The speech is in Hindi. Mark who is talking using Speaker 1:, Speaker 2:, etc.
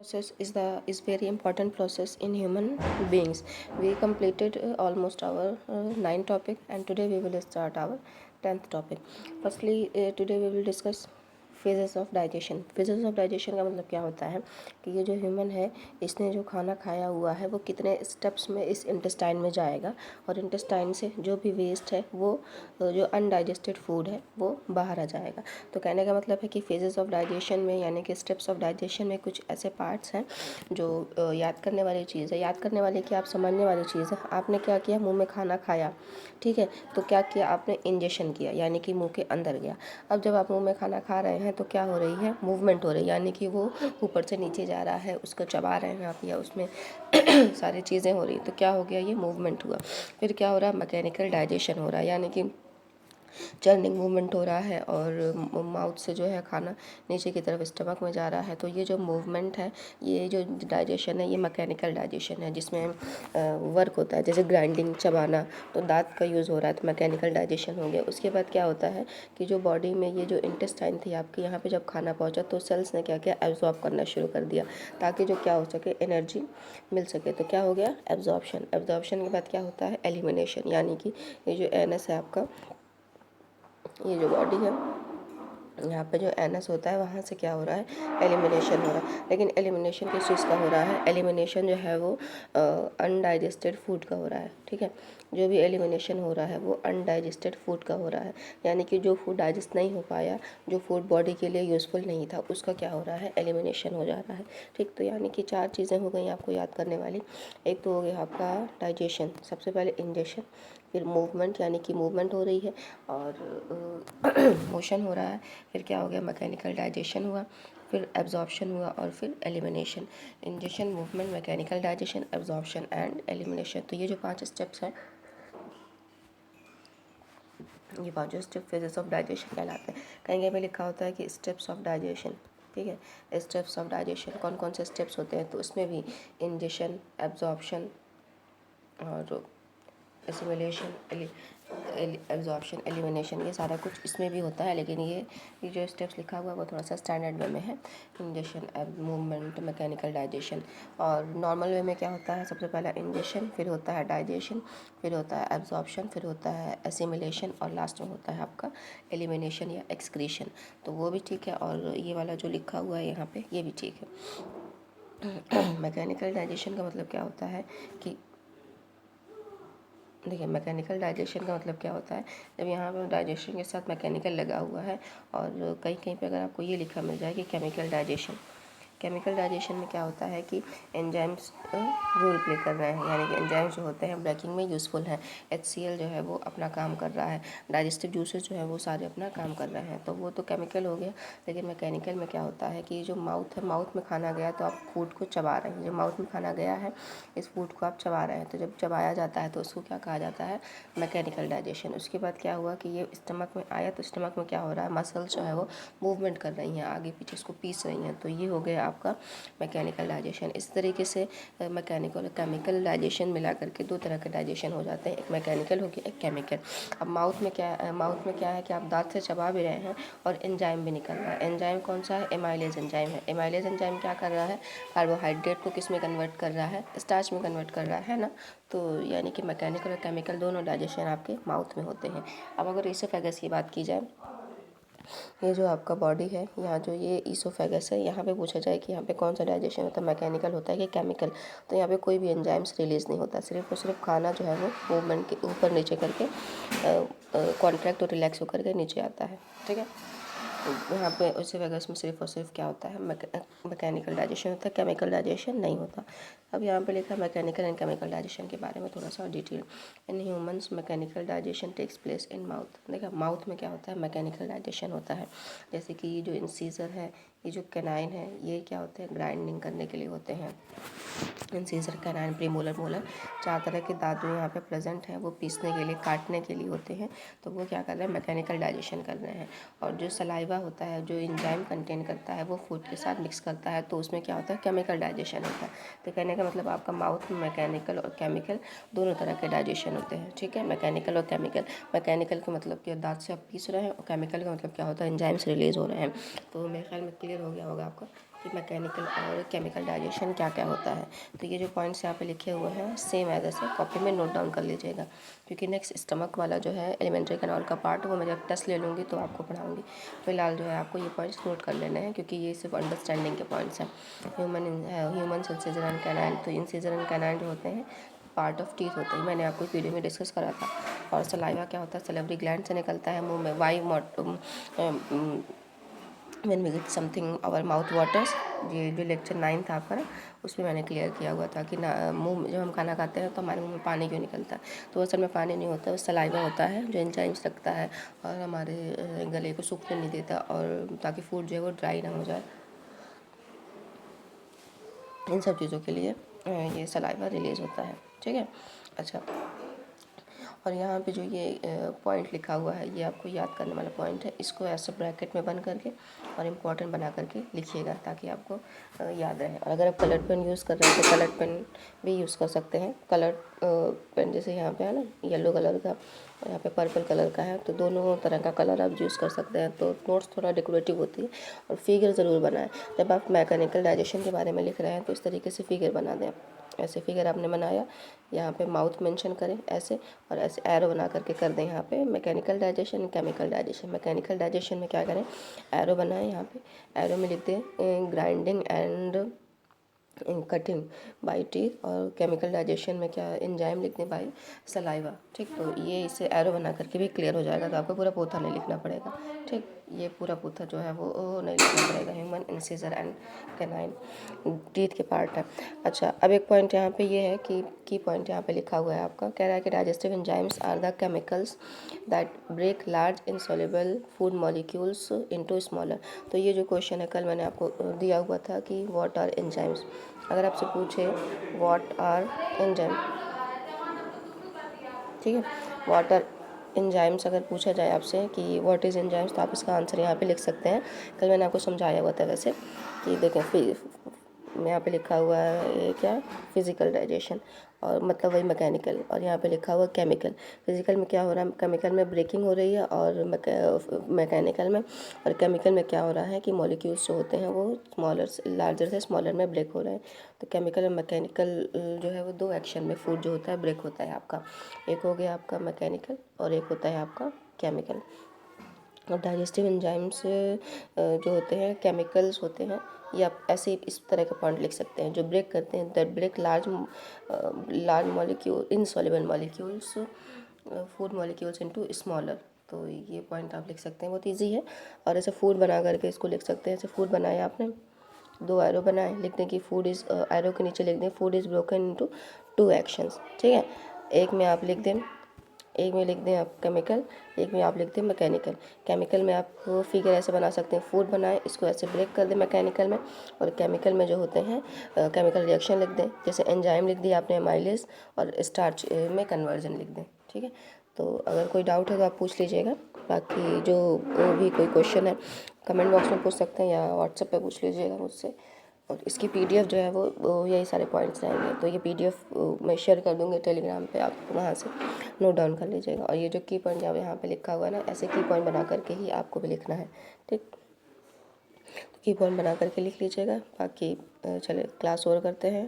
Speaker 1: Process is very important process in human beings. We completed almost our 9 topic, and today we will start our 10th topic. Firstly, today we will discuss phases of digestion. Phases of digestion का मतलब क्या होता है कि ये जो ह्यूमन है, इसने जो खाना खाया हुआ है वो कितने स्टेप्स में इस इंटेस्टाइन में जाएगा, और इंटेस्टाइन से जो भी वेस्ट है वो जो अनडाइजेस्टेड फूड है वो बाहर आ जाएगा। तो कहने का मतलब है कि फेजेस ऑफ डाइजेशन में यानी कि स्टेप्स ऑफ डाइजेशन में कुछ ऐसे पार्ट्स हैं जो याद करने वाली चीज़ है। याद करने वाली कि आप समझने वाली चीज़ है। आपने क्या किया, मुंह में खाना खाया, ठीक है, तो क्या किया आपने, इंजेक्शन किया यानी कि मुंह के अंदर गया। अब जब आप मुंह में खाना खा रहे हैं तो क्या हो रही है, मूवमेंट हो रही है, यानी कि वो ऊपर से नीचे जा रहा है, उसको चबा रहे हैं आप, या उसमें सारी चीज़ें हो रही, तो क्या हो गया, ये मूवमेंट हुआ। फिर क्या हो रहा है, मैकेनिकल डाइजेशन हो रहा है, यानी कि चर्निंग मूवमेंट हो रहा है, और माउथ से जो है खाना नीचे की तरफ स्टमक में जा रहा है। तो ये जो मूवमेंट है, ये जो डाइजेशन है, ये मैकेनिकल डाइजेशन है, जिसमें वर्क होता है, जैसे ग्राइंडिंग, चबाना, तो दांत का यूज़ हो रहा है, तो मैकेनिकल डाइजेशन हो गया। उसके बाद क्या होता है कि जो बॉडी में ये जो इंटेस्टाइन थी आपकी, यहाँ पे जब खाना पहुँचा तो सेल्स ने क्या किया, एब्जॉर्ब करना शुरू कर दिया, ताकि जो क्या हो सके, एनर्जी मिल सके। तो क्या हो गया, एब्जॉर्प्शन। एब्जॉर्प्शन के बाद क्या होता है, एलिमिनेशन, यानी कि ये जो एनएस है आपका, ये जो बॉडी है, यहाँ पे जो एनएस होता है, वहाँ से क्या हो रहा है, एलिमिनेशन हो रहा है। लेकिन एलिमिनेशन किस चीज़ का हो रहा है, एलिमिनेशन जो है वो अनडाइजेस्टेड फूड का हो रहा है, ठीक है। जो भी एलिमिनेशन हो रहा है वो अनडाइजेस्टेड फूड का हो रहा है, यानी कि जो फूड डाइजेस्ट नहीं हो पाया, जो फूड बॉडी के लिए यूज़फुल नहीं था, उसका क्या हो रहा है, एलिमिनेशन हो जा रहा है, ठीक। तो यानी कि 4 चीज़ें हो गई आपको याद करने वाली। एक तो हो गया आपका डाइजेशन, सबसे पहले इंजेक्शन, फिर मूवमेंट यानी कि मूवमेंट हो रही है और मोशन हो रहा है, फिर क्या हो गया, मैकेनिकल डाइजेशन हुआ, फिर एब्जॉर्प्शन हुआ, और फिर elimination. Injection, movement, mechanical digestion, absorption and elimination. तो ये जो 5 स्टेप्स हैं, ये 5 स्टेप फेजेस ऑफ डाइजेशन कहलाते हैं। कहीं कहीं पे लिखा होता है कि स्टेप्स ऑफ डाइजेशन, ठीक है। स्टेप्स ऑफ डाइजेशन कौन कौन से स्टेप्स होते हैं, तो उसमें भी इंजेक्शन, एब्जॉर्प्शन और एसिमिलेशन, एब्जॉर्प्शन, एलिमिनेशन, ये सारा कुछ इसमें भी होता है। लेकिन ये जो स्टेप्स लिखा हुआ है वो थोड़ा सा स्टैंडर्ड वे में है, इंजेक्शन, मूवमेंट, मैकेनिकल डाइजेशन। और नॉर्मल वे में क्या होता है, सबसे पहला इंजेक्शन, फिर होता है डाइजेशन, फिर होता है एब्जॉर्प्शन, फिर होता है एसिमिलेशन, और लास्ट में होता है आपका एलिमिनेशन या एक्सक्रीशन। तो वो भी ठीक है, और ये वाला जो लिखा हुआ है यहाँ पे, ये भी ठीक है। मैकेनिकल डाइजेशन का मतलब क्या होता है कि देखिए, मैकेनिकल डाइजेशन का मतलब क्या होता है, जब यहाँ पर डाइजेशन के साथ मैकेनिकल लगा हुआ है, और कहीं कहीं पे अगर आपको ये लिखा मिल जाए कि केमिकल डाइजेशन। केमिकल डाइजेशन में क्या होता है कि एंजाइम्स रोल प्ले कर रहे हैं, यानी कि एंजाइम्स जो होते हैं ब्रेकिंग में यूज़फुल हैं। HCl जो है वो अपना काम कर रहा है, डाइजेस्टिव जूसेस जो है वो सारे अपना काम कर रहे हैं, तो वो तो केमिकल हो गया। लेकिन मैकेनिकल में क्या होता है कि जो माउथ है, माउथ में खाना गया तो आप फूड को चबा रहे हैं, जो माउथ में खाना गया है इस फूड को आप चबा रहे हैं, तो जब चबाया जाता है तो उसको क्या कहा जाता है, मैकेनिकल डाइजेशन। उसके बाद क्या हुआ कि ये स्टमक में आया, तो स्टमक में क्या हो रहा है, मसल्स जो है वो मूवमेंट कर रही हैं, आगे पीछे इसको पीस रही हैं, तो ये हो गया आपका मैकेनिकल डाइजेशन। इस तरीके से मैकेनिकल और केमिकल डाइजेशन मिला करके 2 तरह के डाइजेशन हो जाते हैं, एक मैकेनिकल हो गया, एक केमिकल। अब माउथ में क्या है कि आप दांत से चबा भी रहे हैं और एंजाइम भी निकल रहा है। एंजाइम कौन सा है, एमाइलेज एंजाइम है। एमाइलेज एंजाइम क्या कर रहा है, कार्बोहाइड्रेट को किस में कन्वर्ट कर रहा है, स्टार्च में कन्वर्ट कर रहा है ना। तो यानी कि मैकेनिकल और केमिकल दोनों डाइजेशन आपके माउथ में होते हैं। अब अगर ईसोफेगस की बात की जाए, ये जो आपका बॉडी है, यहाँ जो ये ईसोफेगस है, यहाँ पे पूछा जाए कि यहाँ पे कौन सा डाइजेशन होता है, मैकेनिकल होता है कि केमिकल, तो यहाँ पे कोई भी एंजाइम्स रिलीज़ नहीं होता, सिर्फ और सिर्फ खाना जो है वो मूवमेंट के ऊपर नीचे करके कॉन्ट्रैक्ट और रिलैक्स होकर के नीचे आता है, ठीक है। यहाँ पे ईसोफेगस में सिर्फ और सिर्फ क्या होता है, मैकेनिकल डाइजेशन होता है, केमिकल डाइजेशन नहीं होता। अब यहाँ पे लिखा है मैकेनिकल एंड केमिकल डाइजेशन के बारे में थोड़ा सा detail. In humans mechanical digestion takes place in mouth. देखा, माउथ में क्या होता है, मैकेनिकल डाइजेशन होता है। जैसे कि ये जो इंसीजर है, ये जो कैनाइन है, ये क्या होते हैं, ग्राइंडिंग करने के लिए होते हैं। इंसीजर, कैनाइन, प्रीमोलर, मोलर, 4 तरह के दांत जो यहाँ पे प्रेजेंट हैं, वो पीसने के लिए, काटने के लिए होते हैं। तो वो क्या कर रहे हैं, मैकेनिकल डाइजेशन कर रहे हैं। और जो सलाइवा होता है, जो एंजाइम कंटेन करता है, वो फूड के साथ मिक्स करता है, तो उसमें क्या होता है, केमिकल डाइजेशन होता है। तो कहने का मतलब आपका माउथ में मैकेनिकल और केमिकल दोनों तरह के डाइजेशन होते हैं, ठीक है। मैकेनिकल और केमिकल, मैकेनिकल का मतलब कि दांत से आप पीस रहे हैं, और केमिकल का मतलब क्या होता है, एंजाइम्स रिलीज हो रहे हैं। तो मेरे ख्याल में क्लियर हो गया होगा आपका कि मैकेनिकल और केमिकल डाइजेशन क्या क्या होता है। तो ये जो पॉइंट्स यहाँ पे लिखे हुए हैं सेम एज ऐसे कॉपी में नोट डाउन कर लीजिएगा, क्योंकि नेक्स्ट स्टमक वाला जो है एलिमेंट्री कैनाल का पार्ट वो मैं जब टेस्ट ले लूँगी तो आपको पढ़ाऊँगी। फिलहाल जो है आपको ये पॉइंट्स नोट कर लेने हैं, क्योंकि ये सिर्फ अंडरस्टैंडिंग के पॉइंट्स हैं। ह्यूमन इंसिजर एंड कैनाइन, तो इंसिजर एंड कैनाइन जो होते हैं पार्ट ऑफ टीथ होते हैं, मैंने आपको वीडियो में डिस्कस करा था। और सलाइवा क्या होता है, सलेवरी ग्लैंड से निकलता है मुंह में। Why when we get something our mouth waters, ये जो लेक्चर 9 था आपका ना, उसमें मैंने क्लियर किया हुआ था कि ना मुंह में जब हम खाना खाते हैं तो हमारे मुंह में पानी क्यों निकलता है। तो असल में पानी नहीं होता, वो सलाइवा होता है जो एंजाइम्स रखता है और हमारे गले को सूखने नहीं देता, और ताकि फूड जो है वो ड्राई ना हो जाए। इन सब चीज़ों के लिए ये सलाइवा रिलीज़ होता है, ठीक है। अच्छा, और यहाँ पे जो ये पॉइंट लिखा हुआ है ये आपको याद करने वाला पॉइंट है। इसको ऐसे ब्रैकेट में बंद करके और इम्पॉर्टेंट बना करके लिखिएगा, ताकि आपको याद रहे। और अगर आप कलर पेन यूज़ कर रहे हैं तो कलर पेन भी यूज़ कर सकते हैं। कलर पेन जैसे यहाँ पे है ना येलो कलर का, यहाँ पे पर्पल कलर का है, तो दोनों तरह का कलर आप यूज़ कर सकते हैं। तो नोट्स थोड़ा डेकोरेटिव होती है, और फिगर ज़रूर बनाएं। जब आप मैकेनिकल डाइजेशन के बारे में लिख रहे हैं तो इस तरीके से फिगर बना दें। ऐसे फिगर आपने बनाया, यहाँ पे माउथ मेंशन करें ऐसे, और ऐसे एरो बना करके कर दें यहाँ पे mechanical digestion, chemical digestion. Mechanical digestion में क्या करें, एरो बनाएं, यहाँ पे एरो में लिख दें grinding and cutting by teeth, और केमिकल डाइजेशन में क्या एंजाइम लिख दें बाई सलाइवा, ठीक। तो ये इसे एरो बना करके भी क्लियर हो जाएगा, तो आपको पूरा पोथा नहीं लिखना पड़ेगा, ठीक। ये पूरा पोथा जो है वो नहीं लिखना पड़ेगा। Human incisor and canine teeth के पार्ट है। अच्छा, अब एक पॉइंट यहाँ पे ये है कि की पॉइंट यहाँ पे लिखा हुआ है आपका, कह रहा है कि digestive enzymes are the chemicals that break large insoluble food molecules into smaller. तो ये जो क्वेश्चन है कल मैंने आपको दिया हुआ था कि व्हाट आर एंजाइम्स। अगर आपसे पूछे व्हाट आर एंजाइम, ठीक है, व्हाट आर एंजाइम्स अगर पूछा जाए आपसे कि व्हाट इज़ एंजाइम्स, तो आप इसका आंसर यहाँ पे लिख सकते हैं। कल मैंने आपको समझाया हुआ था वैसे, कि देखें यहाँ पे लिखा हुआ है ये क्या, फिजिकल डाइजेशन, और मतलब वही मैकेनिकल, और यहाँ पे लिखा हुआ केमिकल। फिजिकल में क्या हो रहा है, केमिकल में ब्रेकिंग हो रही है, और मैकेनिकल में और केमिकल में क्या हो रहा है कि मॉलिक्यूल्स जो होते हैं वो स्मॉलर लार्जर से स्मॉलर में ब्रेक हो रहे हैं। तो केमिकल और मैकेनिकल जो है वो दो एक्शन में फूड जो होता है ब्रेक होता है आपका। एक हो गया आपका मैकेनिकल और एक होता है आपका केमिकल। और डाइजेस्टिव एंजाइम्स जो होते हैं केमिकल्स होते हैं, या आप ऐसे इस तरह के पॉइंट लिख सकते हैं जो ब्रेक करते हैं, that break large molecule insoluble molecules food molecules into smaller. तो ये पॉइंट आप लिख सकते हैं, बहुत इजी है। और ऐसे फूड बना करके इसको लिख सकते हैं। ऐसे फूड बनाया आपने, दो एरो बनाए, लिख दें कि फूड इज़, एरो के नीचे लिख दें food is broken into two actions, ठीक है। एक में आप लिख दें, एक में लिख दें आप केमिकल, एक में आप लिख दें मैकेनिकल। केमिकल में आप फिगर ऐसे बना सकते हैं, फूड बनाएं, इसको ऐसे ब्रेक कर दें मैकेनिकल में, और केमिकल में जो होते हैं केमिकल रिएक्शन लिख दें, जैसे एंजाइम लिख दिया आपने एमाइलेज, और स्टार्च में कन्वर्जन लिख दें, ठीक है। तो अगर कोई डाउट है तो आप पूछ लीजिएगा। बाकी जो भी कोई क्वेश्चन है कमेंट बॉक्स में पूछ सकते हैं, या व्हाट्सएप पे पूछ लीजिएगा मुझसे। और इसकी पीडीएफ जो है वो यही सारे पॉइंट्स रहेंगे। तो ये पीडीएफ मैं शेयर कर दूँगी टेलीग्राम पे, आप वहाँ से नोट डाउन कर लीजिएगा। और ये जो की पॉइंट यहाँ पे लिखा हुआ है ना, ऐसे की पॉइंट बना करके ही आपको भी लिखना है, ठीक। तो की पॉइंट बना करके लिख लीजिएगा। बाकी चलिए क्लास और करते हैं।